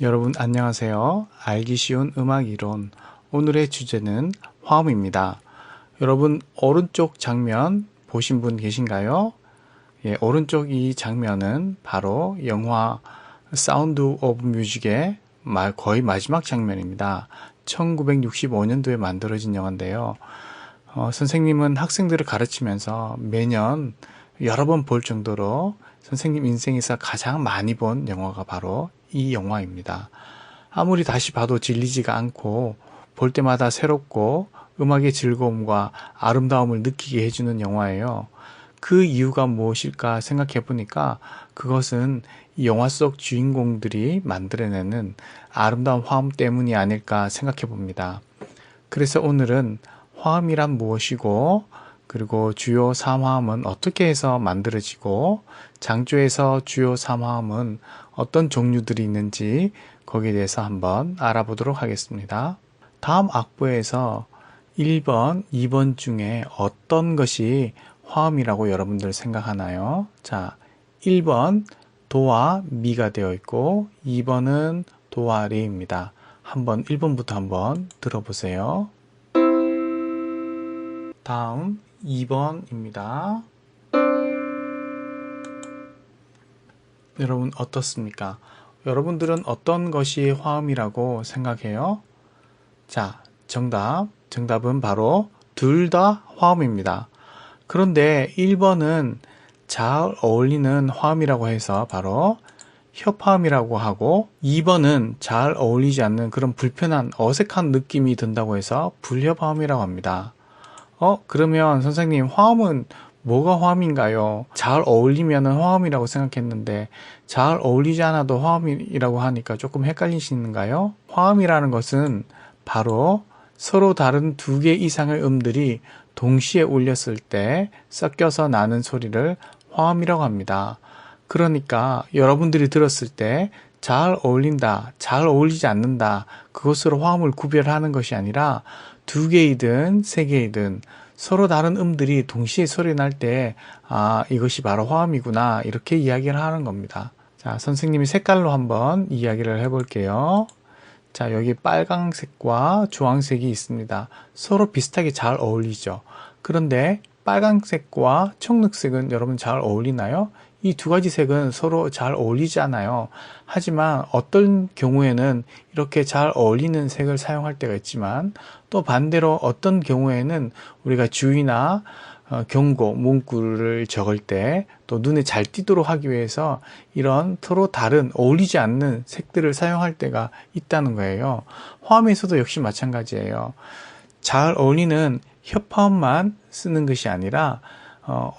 여러분 안녕하세요. 알기 쉬운 음악 이론. 오늘의 주제는 화음입니다. 여러분 오른쪽 장면 보신 분 계신가요? 예, 오른쪽 이 장면은 바로 영화 사운드 오브 뮤직의 거의 마지막 장면입니다. 1965년도에 만들어진 영화인데요. 선생님은 학생들을 가르치면서 매년 여러 번 볼 정도로 선생님 인생에서 가장 많이 본 영화가 바로 이 영화입니다. 아무리 다시 봐도 질리지가 않고 볼 때마다 새롭고 음악의 즐거움과 아름다움을 느끼게 해주는 영화예요. 그 이유가 무엇일까 생각해 보니까 그것은 이 영화 속 주인공들이 만들어내는 아름다운 화음 때문이 아닐까 생각해 봅니다. 그래서 오늘은 화음이란 무엇이고, 그리고 주요 3화음은 어떻게 해서 만들어지고, 장조에서 주요 3화음은 어떤 종류들이 있는지 거기에 대해서 한번 알아보도록 하겠습니다. 다음 악보에서 1번, 2번 중에 어떤 것이 화음이라고 여러분들 생각하나요? 자, 1번 도와 미가 되어 있고 2번은 도와 레입니다. 한번 1번부터 한번 들어보세요. 다음 2번입니다. 여러분 어떻습니까? 여러분들은 어떤 것이 화음이라고 생각해요? 자, 정답은 바로 둘 다 화음입니다. 그런데 1번은 잘 어울리는 화음이라고 해서 바로 협화음이라고 하고 2번은 잘 어울리지 않는 그런 불편한 어색한 느낌이 든다고 해서 불협화음이라고 합니다. 그러면 선생님 화음은 뭐가 화음인가요? 잘 어울리면 화음이라고 생각했는데 잘 어울리지 않아도 화음이라고 하니까 조금 헷갈리시는가요? 화음이라는 것은 바로 서로 다른 두 개 이상의 음들이 동시에 울렸을 때 섞여서 나는 소리를 화음이라고 합니다. 그러니까 여러분들이 들었을 때 잘 어울린다, 잘 어울리지 않는다, 그것으로 화음을 구별하는 것이 아니라 두 개이든 세 개이든 서로 다른 음들이 동시에 소리 날 때, 이것이 바로 화음이구나, 이렇게 이야기를 하는 겁니다. 자, 선생님이 색깔로 한번 이야기를 해볼게요. 자, 여기 빨강색과 주황색이 있습니다. 서로 비슷하게 잘 어울리죠. 그런데 빨강색과 청록색은 여러분 잘 어울리나요? 이 두 가지 색은 서로 잘 어울리지 않아요. 하지만 어떤 경우에는 이렇게 잘 어울리는 색을 사용할 때가 있지만 또 반대로 어떤 경우에는 우리가 주의나 경고, 문구를 적을 때 또 눈에 잘 띄도록 하기 위해서 이런 서로 다른 어울리지 않는 색들을 사용할 때가 있다는 거예요. 화음에서도 역시 마찬가지예요. 잘 어울리는 협화음만 쓰는 것이 아니라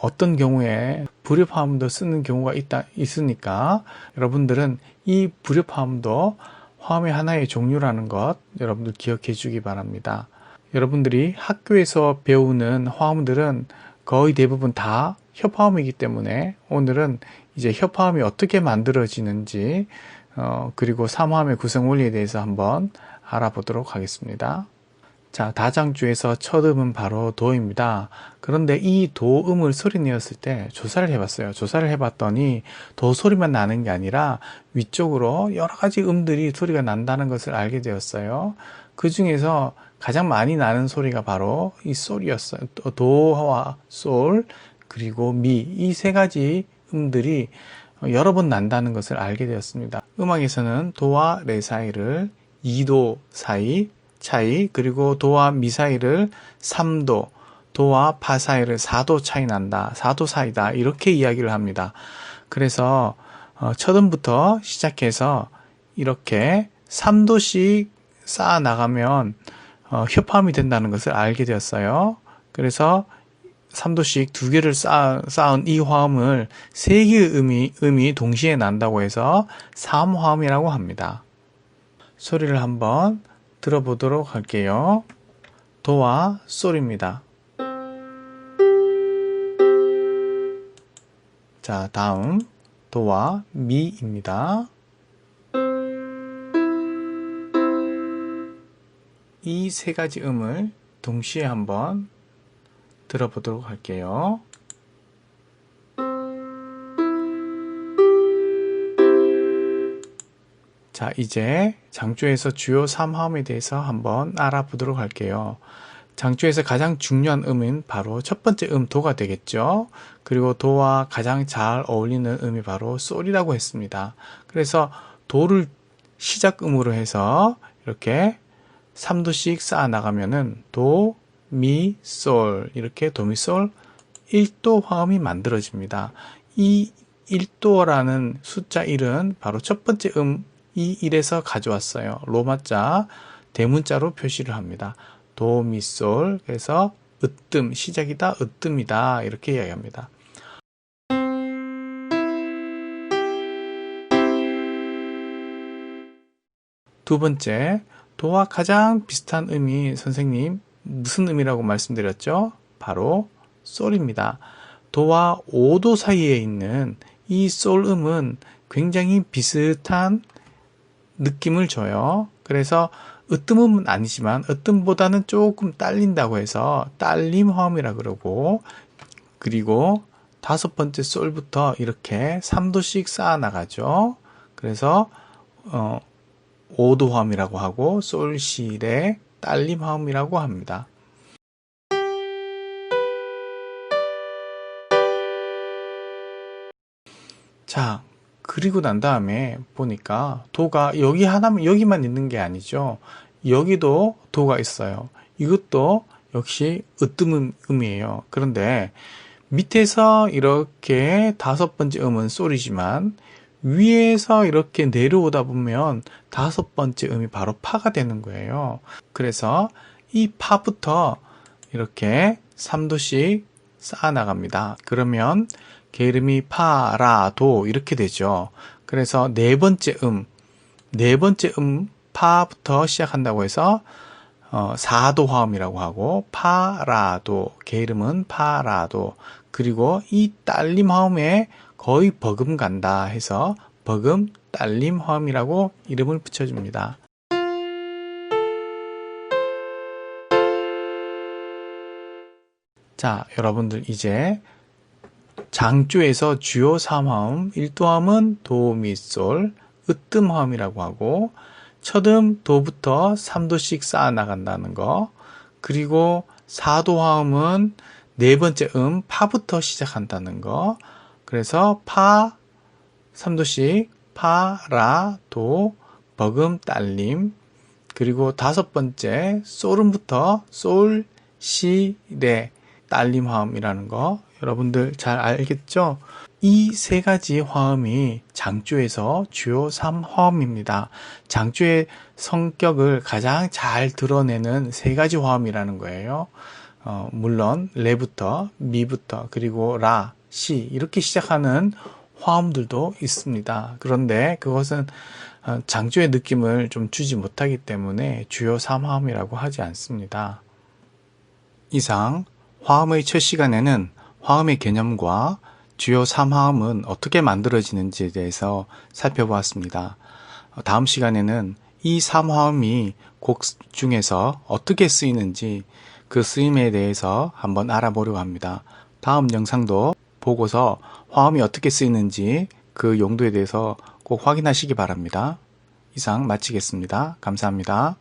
어떤 경우에 불협화음도 쓰는 경우가 있으니까 여러분들은 이 불협화음도 화음의 하나의 종류라는 것 여러분들 기억해 주기 바랍니다. 여러분들이 학교에서 배우는 화음들은 거의 대부분 다 협화음이기 때문에 오늘은 이제 협화음이 어떻게 만들어지는지 그리고 삼화음의 구성 원리에 대해서 한번 알아보도록 하겠습니다. 자, 다장주에서 첫 음은 바로 도입니다. 그런데 이 도음을 소리 내었을 때 조사를 해봤어요. 조사를 해봤더니 도 소리만 나는 게 아니라 위쪽으로 여러 가지 음들이 소리가 난다는 것을 알게 되었어요. 그 중에서 가장 많이 나는 소리가 바로 이 솔이었어요. 도와 솔, 그리고 미, 이 세 가지 음들이 여러 번 난다는 것을 알게 되었습니다. 음악에서는 도와 레 사이를 2도 사이, 차이, 그리고 도와 미 사이를 3도, 도와 파 사이를 4도 차이 난다, 4도 사이다, 이렇게 이야기를 합니다. 그래서 첫 음부터 시작해서 이렇게 3도씩 쌓아 나가면 협화음이 된다는 것을 알게 되었어요. 그래서 3도씩 두 개를 쌓은 이 화음을 세 개의 음이 동시에 난다고 해서 삼화음이라고 합니다. 소리를 한번 들어보도록 할게요. 도와 솔입니다. 자, 다음 도와 미입니다. 이 세 가지 음을 동시에 한번 들어보도록 할게요. 자, 이제 장조에서 주요 3화음에 대해서 한번 알아보도록 할게요. 장조에서 가장 중요한 음은 바로 첫 번째 도가 되겠죠. 그리고 도와 가장 잘 어울리는 음이 바로 솔이라고 했습니다. 그래서 도를 시작음으로 해서 이렇게 3도씩 쌓아 나가면은 도, 미, 솔 이렇게 도, 미, 솔 1도 화음이 만들어집니다. 이 1도라는 숫자 1은 바로 첫 번째 이 1에서 가져왔어요. 로마자 대문자로 표시를 합니다. 도, 미, 솔. 그래서 으뜸, 시작이다, 으뜸이다 이렇게 이야기합니다. 두 번째, 도와 가장 비슷한 음이 선생님 무슨 음이라고 말씀드렸죠? 바로 솔입니다. 도와 5도 사이에 있는 이 솔 음은 굉장히 비슷한 느낌을 줘요. 그래서 으뜸음은 아니지만 으뜸보다는 조금 딸린다고 해서 딸림 화음이라 그러고, 그리고 다섯 번째 솔부터 이렇게 3도씩 쌓아 나가죠. 그래서 5도 화음이라고 하고 솔실의 딸림 화음이라고 합니다. 자, 그리고 난 다음에 보니까 도가 여기 하나만 여기만 있는 게 아니죠. 여기도 도가 있어요. 이것도 역시 으뜸음이에요. 그런데 밑에서 이렇게 다섯 번째 음은 솔이지만 위에서 이렇게 내려오다 보면 다섯 번째 음이 바로 파가 되는 거예요. 그래서 이 파부터 이렇게 3도씩 쌓아 나갑니다. 그러면 게으름이 파, 라, 도 이렇게 되죠. 그래서 네 번째 파부터 시작한다고 해서 4도 화음이라고 하고 파, 라, 도, 게으름은 파, 라, 도. 그리고 이 딸림 화음에 거의 버금간다 해서 버금 딸림 화음이라고 이름을 붙여줍니다. 자, 여러분들 이제 장조에서 주요 3화음, 1도화음은 도, 미, 솔, 으뜸화음이라고 하고 첫음 도부터 3도씩 쌓아 나간다는 거, 그리고 4도화음은 네 번째 파부터 시작한다는 거, 그래서 파 3도씩 파, 라, 도, 버금, 딸림, 그리고 다섯 번째 솔음부터 솔, 시, 레, 딸림 화음이라는 거 여러분들 잘 알겠죠? 이 세 가지 화음이 장조에서 주요 3화음입니다. 장조의 성격을 가장 잘 드러내는 세 가지 화음이라는 거예요. 물론 레부터 미부터 그리고 라, 시 이렇게 시작하는 화음들도 있습니다. 그런데 그것은 장조의 느낌을 좀 주지 못하기 때문에 주요 3화음이라고 하지 않습니다. 이상 화음의 첫 시간에는 화음의 개념과 주요 3화음은 어떻게 만들어지는지에 대해서 살펴보았습니다. 다음 시간에는 이 3화음이 곡 중에서 어떻게 쓰이는지 그 쓰임에 대해서 한번 알아보려고 합니다. 다음 영상도 보고서 화음이 어떻게 쓰이는지 그 용도에 대해서 꼭 확인하시기 바랍니다. 이상 마치겠습니다. 감사합니다.